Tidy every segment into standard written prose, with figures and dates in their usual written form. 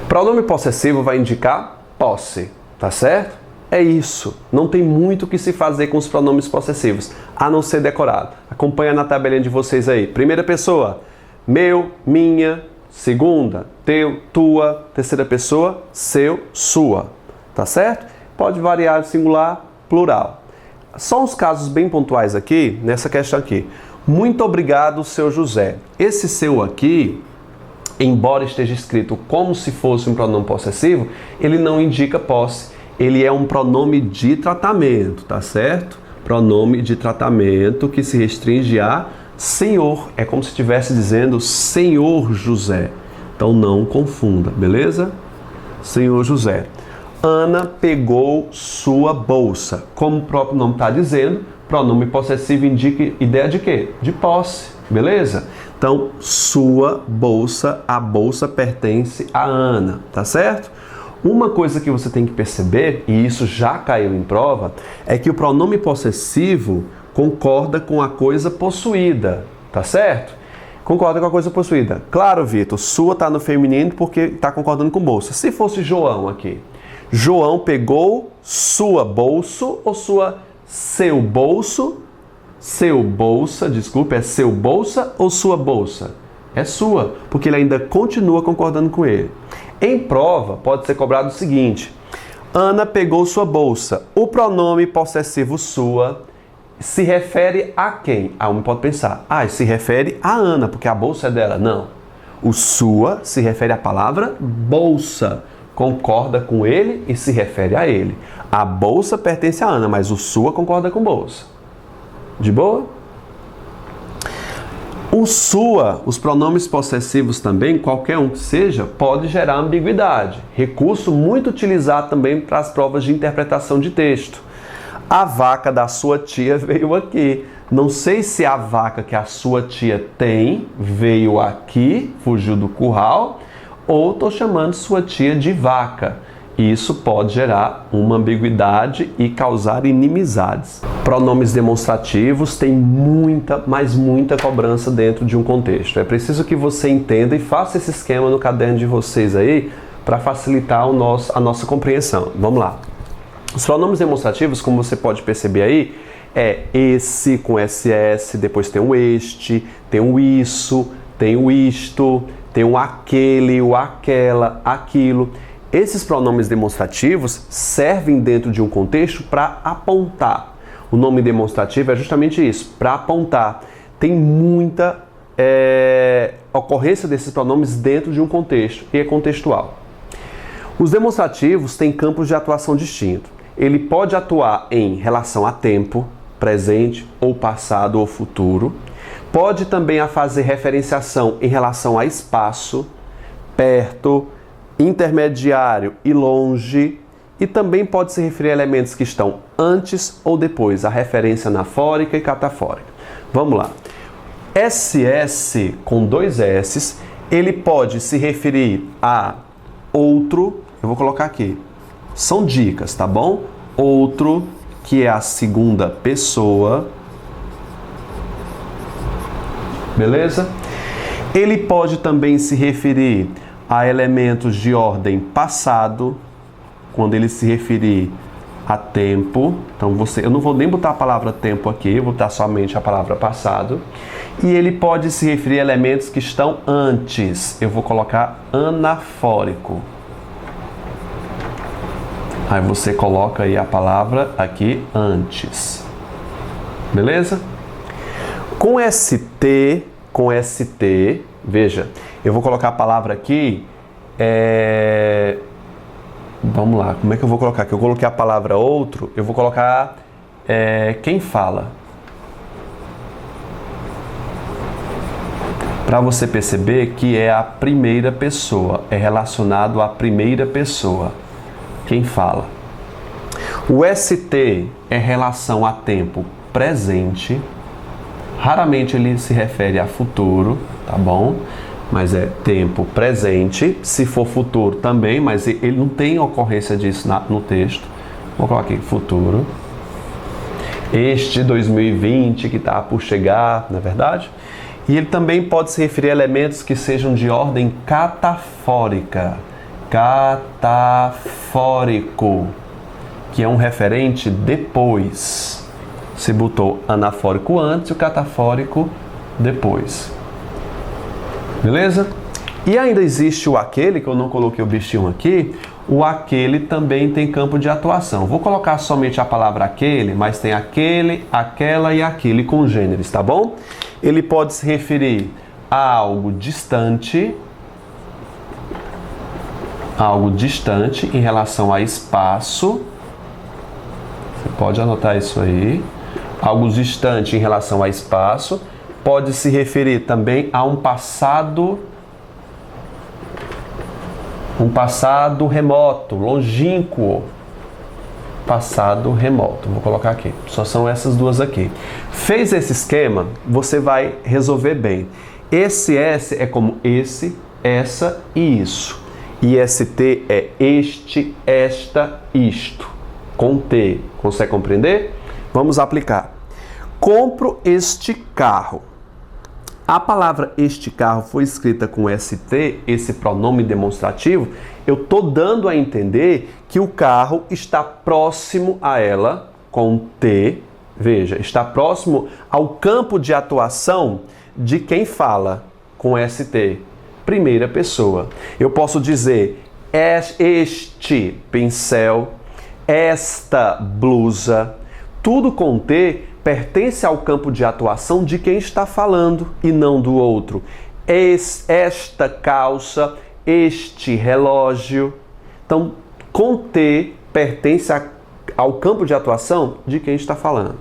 Pronome possessivo vai indicar posse, tá certo? É isso. Não tem muito o que se fazer com os pronomes possessivos, a não ser decorado. Acompanha na tabelinha de vocês aí. Primeira pessoa, meu, minha. Segunda, teu, tua. Terceira pessoa, seu, sua. Tá certo? Pode variar singular, plural. Só uns casos bem pontuais aqui, nessa questão aqui. Muito obrigado, seu José. Esse seu aqui, embora esteja escrito como se fosse um pronome possessivo, ele não indica posse. Ele é um pronome de tratamento, tá certo? Pronome de tratamento que se restringe a senhor. É como se estivesse dizendo senhor José. Então não confunda, beleza? Senhor José. Ana pegou sua bolsa. Como o próprio nome está dizendo, pronome possessivo indica ideia de quê? De posse, beleza? Então, sua bolsa, a bolsa pertence a Ana, tá certo? Uma coisa que você tem que perceber, e isso já caiu em prova, é que o pronome possessivo concorda com a coisa possuída, tá certo? Concorda com a coisa possuída. Claro, Vitor, sua está no feminino porque está concordando com bolsa. Se fosse João aqui, João pegou sua bolso ou seu bolso? Seu bolsa, desculpa, é seu bolsa ou sua bolsa? É sua, porque ele ainda continua concordando com ele. Em prova, pode ser cobrado o seguinte: Ana pegou sua bolsa. O pronome possessivo sua se refere a quem? Um pode pensar, se refere a Ana, porque a bolsa é dela. Não. O sua se refere à palavra bolsa. Concorda com ele e se refere a ele. A bolsa pertence a Ana, mas o sua concorda com bolsa. De boa? O sua, os pronomes possessivos também, qualquer um que seja, pode gerar ambiguidade. Recurso muito utilizado também para as provas de interpretação de texto. A vaca da sua tia veio aqui. Não sei se a vaca que a sua tia tem veio aqui, fugiu do curral, ou estou chamando sua tia de vaca. Isso pode gerar uma ambiguidade e causar inimizades. Pronomes demonstrativos têm muita, mas muita cobrança dentro de um contexto. É preciso que você entenda e faça esse esquema no caderno de vocês aí para facilitar a nossa compreensão. Vamos lá. Os pronomes demonstrativos, como você pode perceber aí, é esse com SS, depois tem o este, tem o isso, tem o isto, tem o aquele, o aquela, aquilo. Esses pronomes demonstrativos servem dentro de um contexto para apontar. O nome demonstrativo é justamente isso, para apontar. Tem muita ocorrência desses pronomes dentro de um contexto e é contextual. Os demonstrativos têm campos de atuação distintos. Ele pode atuar em relação a tempo, presente ou passado ou futuro. Pode também fazer referenciação em relação a espaço, perto, intermediário e longe, e também pode se referir a elementos que estão antes ou depois, a referência anafórica e catafórica. Vamos lá. SS com dois S, ele pode se referir a outro, eu vou colocar aqui, são dicas, tá bom? Outro, que é a segunda pessoa, beleza? Ele pode também se referir a elementos de ordem passado, quando ele se referir a tempo. Então eu não vou nem botar a palavra tempo aqui, eu vou botar somente a palavra passado. E ele pode se referir a elementos que estão antes. Eu vou colocar anafórico. Aí você coloca aí a palavra aqui antes. Beleza? Com ST, veja, eu vou colocar a palavra aqui, vamos lá, como é que eu vou colocar aqui? Eu coloquei a palavra outro, eu vou colocar quem fala. Para você perceber que é a primeira pessoa, é relacionado à primeira pessoa, quem fala. O ST é relação a tempo presente, raramente ele se refere a futuro, tá bom? Mas é tempo presente, se for futuro também, mas ele não tem ocorrência disso no texto. Vou colocar aqui, futuro. Este 2020 que está por chegar, não é verdade? E ele também pode se referir a elementos que sejam de ordem catafórica. catafórico, que é um referente depois. Você botou anafórico antes e o catafórico depois. Beleza? E ainda existe o aquele, que eu não coloquei o bichinho aqui. O aquele também tem campo de atuação. Vou colocar somente a palavra aquele, mas tem aquele, aquela e aquele congêneres, tá bom? Ele pode se referir a algo distante em relação a espaço. Você pode anotar isso aí. Algo distante em relação a espaço. Pode se referir também a um passado remoto, longínquo. Passado remoto. Vou colocar aqui. Só são essas duas aqui. Fez esse esquema, você vai resolver bem. Esse S é como esse, essa e isso. E ST é este, esta, isto. Com T. Consegue compreender? Vamos aplicar. Compro este carro. A palavra este carro foi escrita com ST, esse pronome demonstrativo. Eu estou dando a entender que o carro está próximo a ela, com T. Veja, está próximo ao campo de atuação de quem fala, com ST. Primeira pessoa. Eu posso dizer este pincel, esta blusa. Tudo com T pertence ao campo de atuação de quem está falando e não do outro. Esta calça, este relógio. Então, com T pertence ao campo de atuação de quem está falando.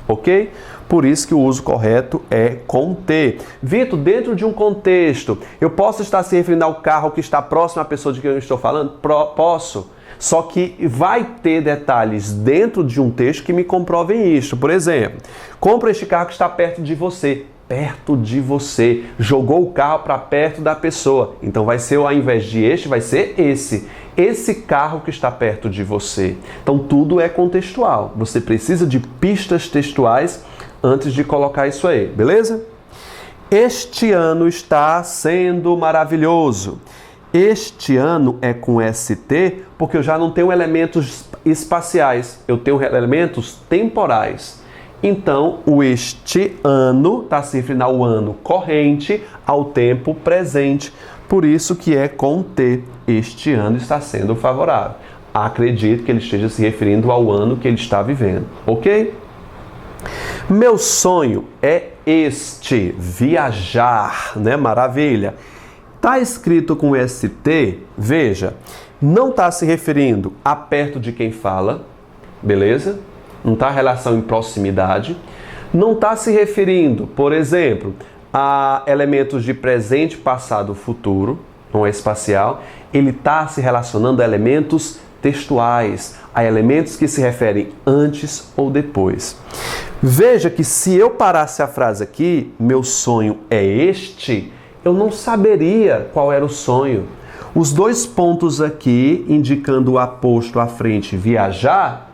Ok? Por isso que o uso correto é com T. Vitor, dentro de um contexto, eu posso estar se referindo ao carro que está próximo à pessoa de quem eu estou falando? Posso. Só que vai ter detalhes dentro de um texto que me comprovem isso. Por exemplo, compra este carro que está perto de você. Perto de você. Jogou o carro para perto da pessoa. Então vai ser, ao invés de este, vai ser esse. Esse carro que está perto de você. Então tudo é contextual. Você precisa de pistas textuais antes de colocar isso aí, beleza? Este ano está sendo maravilhoso. Este ano é com ST porque eu já não tenho elementos espaciais, eu tenho elementos temporais. Então, o este ano está se referindo ao ano corrente, ao tempo presente. Por isso que é com T. Este ano está sendo favorável. Acredito que ele esteja se referindo ao ano que ele está vivendo, ok? Meu sonho é este, viajar, né? Maravilha. Está escrito com ST, veja, não está se referindo a perto de quem fala, beleza? Não está relação em proximidade. Não está se referindo, por exemplo, a elementos de presente, passado, futuro, não é espacial. Ele está se relacionando a elementos textuais, a elementos que se referem antes ou depois. Veja que se eu parasse a frase aqui, meu sonho é este, eu não saberia qual era o sonho. Os dois pontos aqui, indicando o aposto à frente, viajar,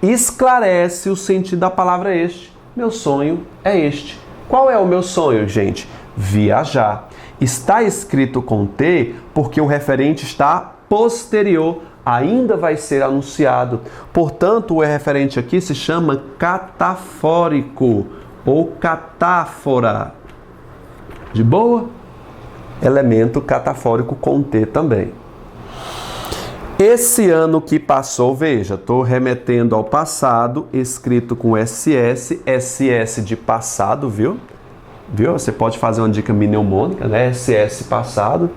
esclarece o sentido da palavra este. Meu sonho é este. Qual é o meu sonho, gente? Viajar. Está escrito com T porque o referente está posterior, ainda vai ser anunciado. Portanto, o referente aqui se chama catafórico ou catáfora. De boa? Elemento catafórico com T também. Esse ano que passou, veja, estou remetendo ao passado, escrito com SS, SS de passado, viu? Você pode fazer uma dica mnemônica, né? SS passado.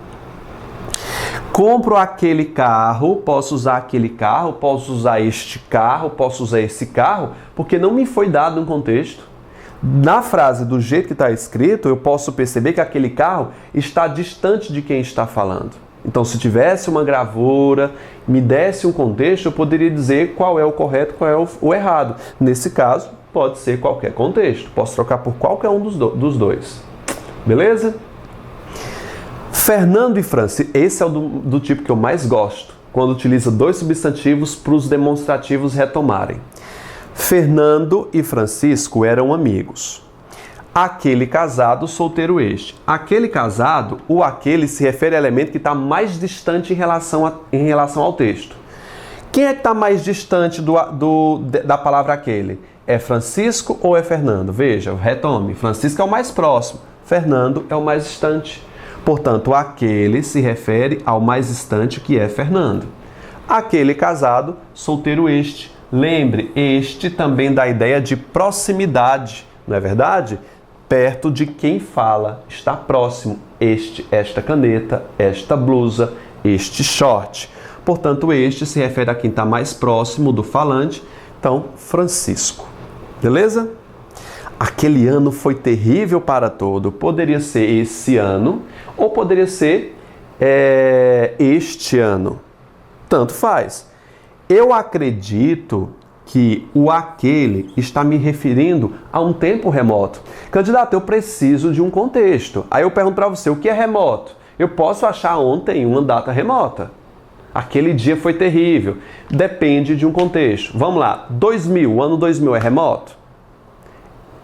Compro aquele carro, posso usar aquele carro, posso usar este carro, posso usar esse carro, porque não me foi dado um contexto. Na frase, do jeito que está escrito, eu posso perceber que aquele carro está distante de quem está falando. Então, se tivesse uma gravura, me desse um contexto, eu poderia dizer qual é o correto, qual é o errado. Nesse caso, pode ser qualquer contexto. Posso trocar por qualquer um dos dois. Beleza? Fernando e Francisco, esse é o do tipo que eu mais gosto, quando utiliza dois substantivos para os demonstrativos retomarem. Fernando e Francisco eram amigos. aquele casado, solteiro este. Aquele casado, o aquele se refere ao elemento que está mais distante em relação ao texto. Quem é que está mais distante da palavra aquele? É Francisco ou é Fernando? Veja, retome. Francisco é o mais próximo, Fernando é o mais distante. Portanto, aquele se refere ao mais distante, que é Fernando. Aquele casado, solteiro este. Lembre, este também dá a ideia de proximidade, não é verdade? Perto de quem fala, está próximo. Esta caneta, esta blusa, este short. Portanto, este se refere a quem está mais próximo do falante. Então, Francisco. Beleza? Aquele ano foi terrível para todo. Poderia ser esse ano ou poderia ser este ano. Tanto faz. Eu acredito que o aquele está me referindo a um tempo remoto. Candidato, eu preciso de um contexto. Aí eu pergunto para você, o que é remoto? Eu posso achar ontem uma data remota. Aquele dia foi terrível. Depende de um contexto. Vamos lá, 2000, o ano 2000 é remoto?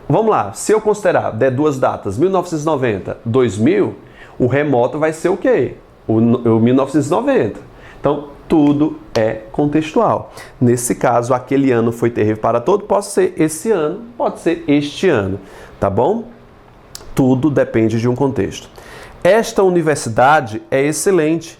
Vamos lá, se eu considerar duas datas, 1990, 2000, o remoto vai ser o quê? O 1990. Então, tudo é contextual. Nesse caso, aquele ano foi terrível para todo, pode ser esse ano, pode ser este ano, tá bom? Tudo depende de um contexto. Esta universidade é excelente.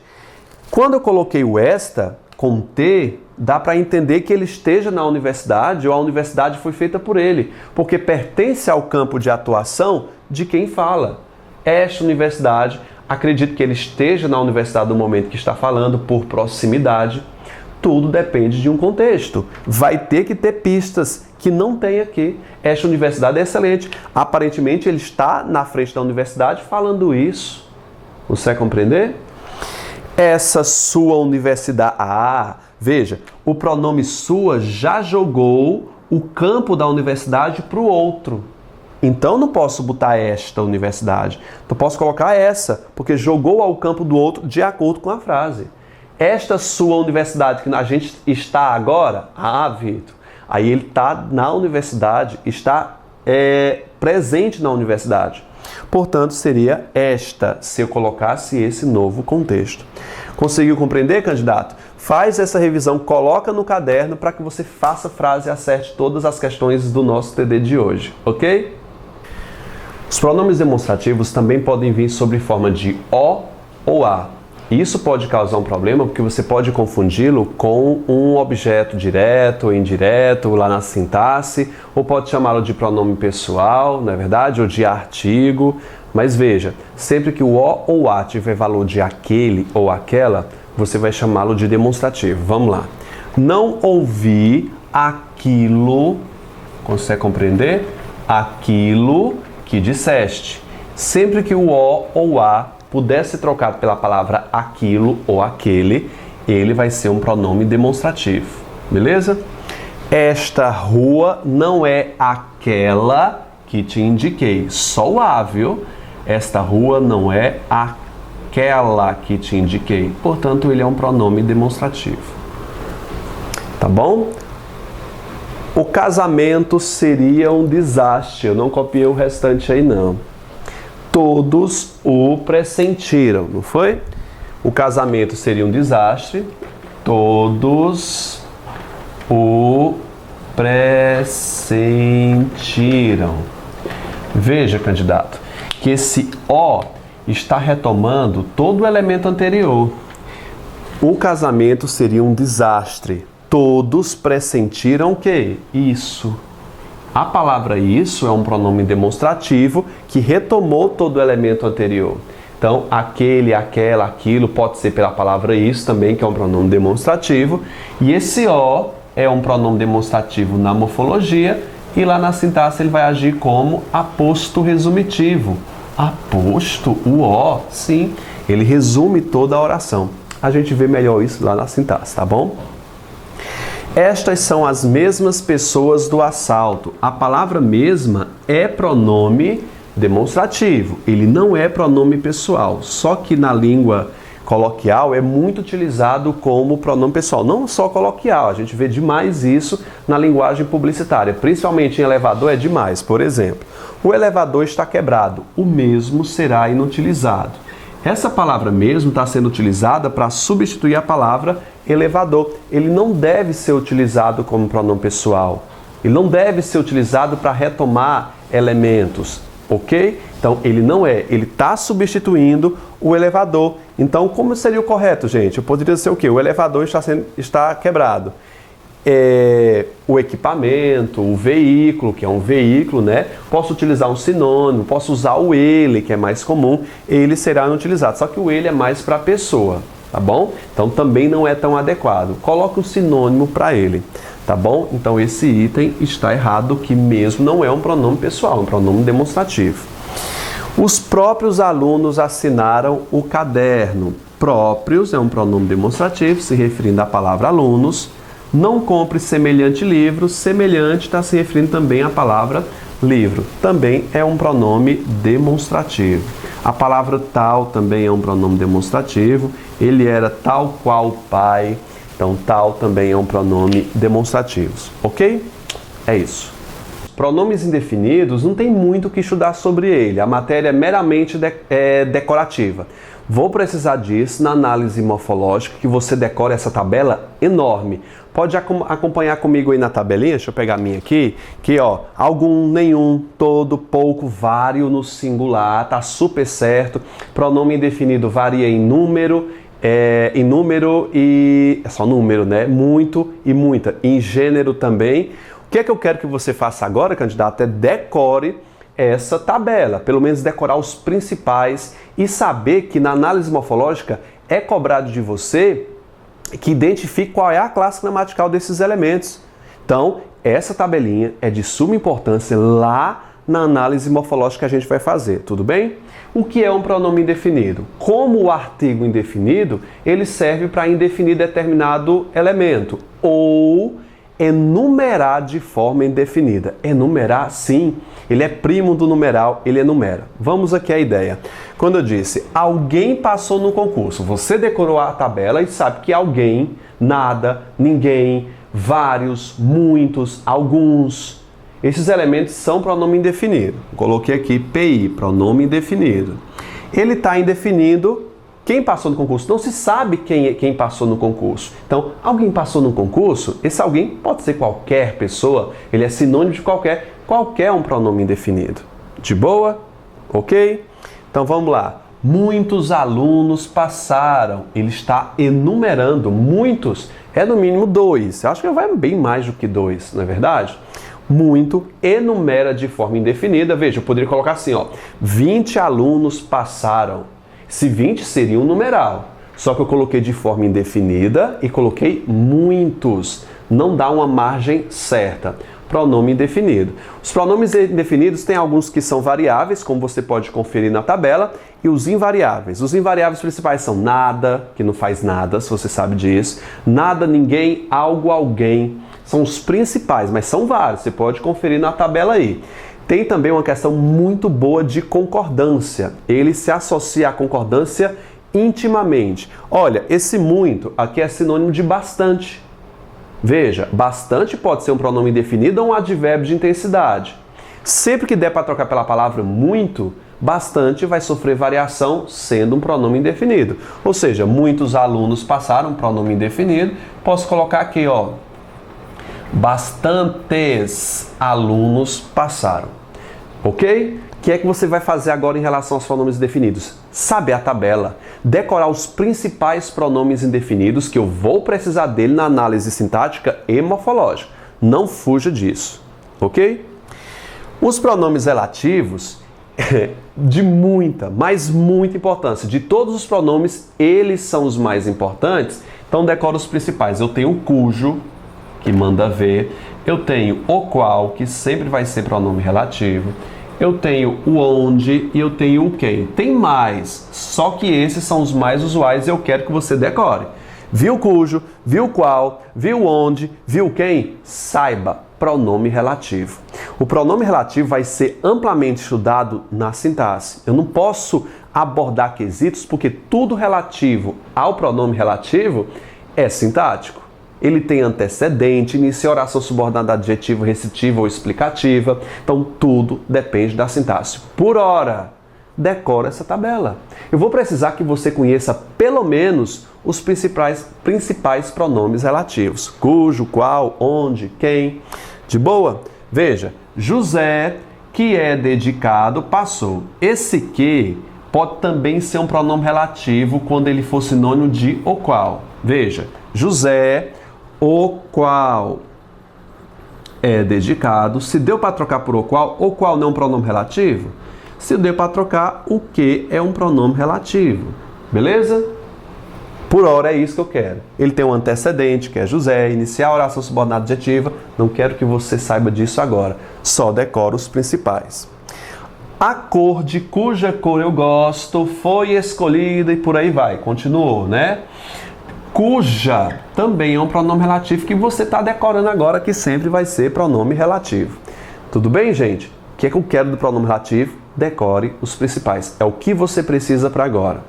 Quando eu coloquei o esta com T, dá para entender que ele esteja na universidade ou a universidade foi feita por ele, porque pertence ao campo de atuação de quem fala. Esta universidade, acredito que ele esteja na universidade no momento que está falando, por proximidade. Tudo depende de um contexto. Vai ter que ter pistas que não tem aqui. Esta universidade é excelente. Aparentemente ele está na frente da universidade falando isso. Você vai compreender? Essa sua universidade... veja, o pronome sua já jogou o campo da universidade para o outro. Então não posso botar esta universidade. Eu posso colocar essa, porque jogou ao campo do outro de acordo com a frase. Esta sua universidade que a gente está agora, Vitor, aí ele está na universidade, está presente na universidade. Portanto, seria esta, se eu colocasse esse novo contexto. Conseguiu compreender, candidato? Faz essa revisão, coloca no caderno para que você faça a frase e acerte todas as questões do nosso TD de hoje, ok? Os pronomes demonstrativos também podem vir sob forma de O ou A. Isso pode causar um problema porque você pode confundi-lo com um objeto direto ou indireto lá na sintaxe, ou pode chamá-lo de pronome pessoal, não é verdade? Ou de artigo. Mas veja, sempre que o O ou A tiver valor de aquele ou aquela, você vai chamá-lo de demonstrativo. Vamos lá. Não ouvi aquilo, consegue compreender? Aquilo que disseste. Sempre que o O ou A puder ser trocado pela palavra aquilo ou aquele, ele vai ser um pronome demonstrativo. Beleza? Esta rua não é aquela que te indiquei. Só o A, viu? Esta rua não é aquela que te indiquei. Portanto, ele é um pronome demonstrativo. Tá bom? O casamento seria um desastre. Eu não copiei o restante aí, não. Todos o pressentiram, não foi? O casamento seria um desastre. Todos o pressentiram. Veja, candidato, que esse O está retomando todo o elemento anterior. O casamento seria um desastre. Todos pressentiram o quê? Isso. A palavra isso é um pronome demonstrativo que retomou todo o elemento anterior. Então, aquele, aquela, aquilo pode ser pela palavra isso também, que é um pronome demonstrativo. E esse O é um pronome demonstrativo na morfologia e lá na sintaxe ele vai agir como aposto resumitivo. Aposto, o O, sim, ele resume toda a oração. A gente vê melhor isso lá na sintaxe, tá bom? Estas são as mesmas pessoas do assalto. A palavra mesma é pronome demonstrativo. Ele não é pronome pessoal. Só que na língua Coloquial é muito utilizado como pronome pessoal. Não só coloquial, a gente vê demais isso na linguagem publicitária. Principalmente em elevador é demais. Por exemplo, o elevador está quebrado. O mesmo será inutilizado. Essa palavra mesmo está sendo utilizada para substituir a palavra elevador. Ele não deve ser utilizado como pronome pessoal. Ele não deve ser utilizado para retomar elementos, ok? Então, ele não é. Ele está substituindo o elevador. Então, como seria o correto, gente? Eu poderia dizer o quê? O elevador está quebrado. O equipamento, o veículo, que é um veículo, né? Posso utilizar um sinônimo, posso usar o ele, que é mais comum. Ele será inutilizado. Só que o ele é mais para a pessoa, tá bom? Então, também não é tão adequado. Coloque um sinônimo para ele. Tá bom? Então esse item está errado, que mesmo não é um pronome pessoal, é um pronome demonstrativo. Os próprios alunos assinaram o caderno. Próprios é um pronome demonstrativo, se referindo à palavra alunos. Não compre semelhante livro. Semelhante está se referindo também à palavra livro. Também é um pronome demonstrativo. A palavra tal também é um pronome demonstrativo. Ele era tal qual o pai. Então, tal também é um pronome demonstrativo, ok? É isso. Pronomes indefinidos não tem muito o que estudar sobre ele. A matéria é meramente decorativa. Vou precisar disso na análise morfológica, que você decora essa tabela enorme. Pode acompanhar comigo aí na tabelinha, deixa eu pegar a minha aqui. Aqui, ó, algum, nenhum, todo, pouco, vário no singular, tá super certo. Pronome indefinido varia em número e... é só número, né? Muito e muita. Em gênero também. O que é que eu quero que você faça agora, candidato? É decore essa tabela. Pelo menos decorar os principais e saber que na análise morfológica é cobrado de você que identifique qual é a classe gramatical desses elementos. Então, essa tabelinha é de suma importância lá na análise morfológica que a gente vai fazer, tudo bem? O que é um pronome indefinido? Como o artigo indefinido, ele serve para indefinir determinado elemento ou enumerar de forma indefinida. Enumerar, sim, ele é primo do numeral, ele enumera. Vamos aqui à ideia. Quando eu disse, alguém passou no concurso, você decorou a tabela e sabe que alguém, nada, ninguém, vários, muitos, alguns. Esses elementos são pronome indefinido. Coloquei aqui PI, pronome indefinido. Ele está indefinindo quem passou no concurso. Não se sabe quem passou no concurso. Então, alguém passou no concurso, esse alguém pode ser qualquer pessoa, ele é sinônimo de qualquer é um pronome indefinido. De boa? Ok? Então, vamos lá. Muitos alunos passaram. Ele está enumerando. Muitos é no mínimo 2. Eu acho que vai bem mais do que 2, não é verdade? Muito enumera de forma indefinida. Veja, eu poderia colocar assim, ó, 20 alunos passaram. Se 20 seria um numeral, só que eu coloquei de forma indefinida e coloquei muitos. Não dá uma margem certa. Pronome indefinido. Os pronomes indefinidos têm alguns que são variáveis, como você pode conferir na tabela, e os invariáveis. Os invariáveis principais são nada, que não faz nada, se você sabe disso, nada, ninguém, algo, alguém. São os principais, mas são vários, você pode conferir na tabela aí. Tem também uma questão muito boa de concordância. Ele se associa à concordância intimamente. Olha, esse muito aqui é sinônimo de bastante. Veja, bastante pode ser um pronome indefinido ou um advérbio de intensidade. Sempre que der para trocar pela palavra muito, bastante vai sofrer variação sendo um pronome indefinido. Ou seja, muitos alunos passaram, um pronome indefinido. Posso colocar aqui, ó, bastantes alunos passaram. Ok? O que é que você vai fazer agora em relação aos pronomes indefinidos? Saber a tabela, decorar os principais pronomes indefinidos, que eu vou precisar dele na análise sintática e morfológica. Não fuja disso. Ok? Os pronomes relativos, de muita, mas muita importância. De todos os pronomes, eles são os mais importantes. Então, decora os principais. Eu tenho o cujo, que manda ver. Eu tenho o qual, que sempre vai ser pronome relativo. Eu tenho o onde e eu tenho o quem. Tem mais, só que esses são os mais usuais e eu quero que você decore. Viu cujo, viu qual, viu onde, viu quem? Saiba, pronome relativo. O pronome relativo vai ser amplamente estudado na sintaxe. Eu não posso abordar quesitos, porque tudo relativo ao pronome relativo é sintático. Ele tem antecedente, inicia oração subordinada adjetiva, restritiva ou explicativa. Então, tudo depende da sintaxe. Por hora, decora essa tabela. Eu vou precisar que você conheça pelo menos os principais pronomes relativos. Cujo, qual, onde, quem. De boa? Veja, José, que é dedicado, passou. Esse que pode também ser um pronome relativo quando ele for sinônimo de o qual. Veja, José, o qual é dedicado. Se deu para trocar por o qual não é um pronome relativo? Se deu para trocar, o que é um pronome relativo. Beleza? Por hora é isso que eu quero. Ele tem um antecedente, que é José, iniciar a oração subordinada adjetiva. Não quero que você saiba disso agora. Só decora os principais. A cor de cuja cor eu gosto foi escolhida e por aí vai. Continuou, né? Cuja também é um pronome relativo que você está decorando agora, que sempre vai ser pronome relativo. Tudo bem, gente? O que é que eu quero do pronome relativo? Decore os principais. É o que você precisa para agora.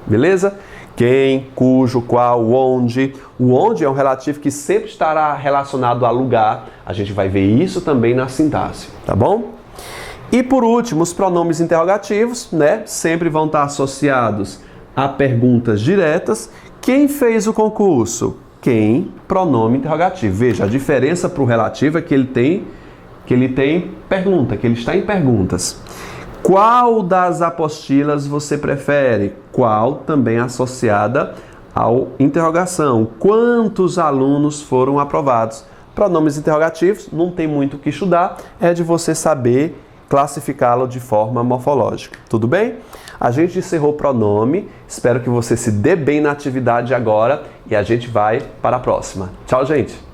Beleza? Quem, cujo, qual, onde. O onde é um relativo que sempre estará relacionado a lugar. A gente vai ver isso também na sintaxe, tá bom? E por último, os pronomes interrogativos, né? Sempre vão estar associados a perguntas diretas. Quem fez o concurso? Quem, pronome interrogativo. Veja, a diferença para o relativo é que ele tem pergunta, que ele está em perguntas. Qual das apostilas você prefere? Qual também associada ao interrogação. Quantos alunos foram aprovados? Pronomes interrogativos, não tem muito o que estudar, é de você saber classificá-lo de forma morfológica. Tudo bem? A gente encerrou o pronome, espero que você se dê bem na atividade agora e a gente vai para a próxima. Tchau, gente!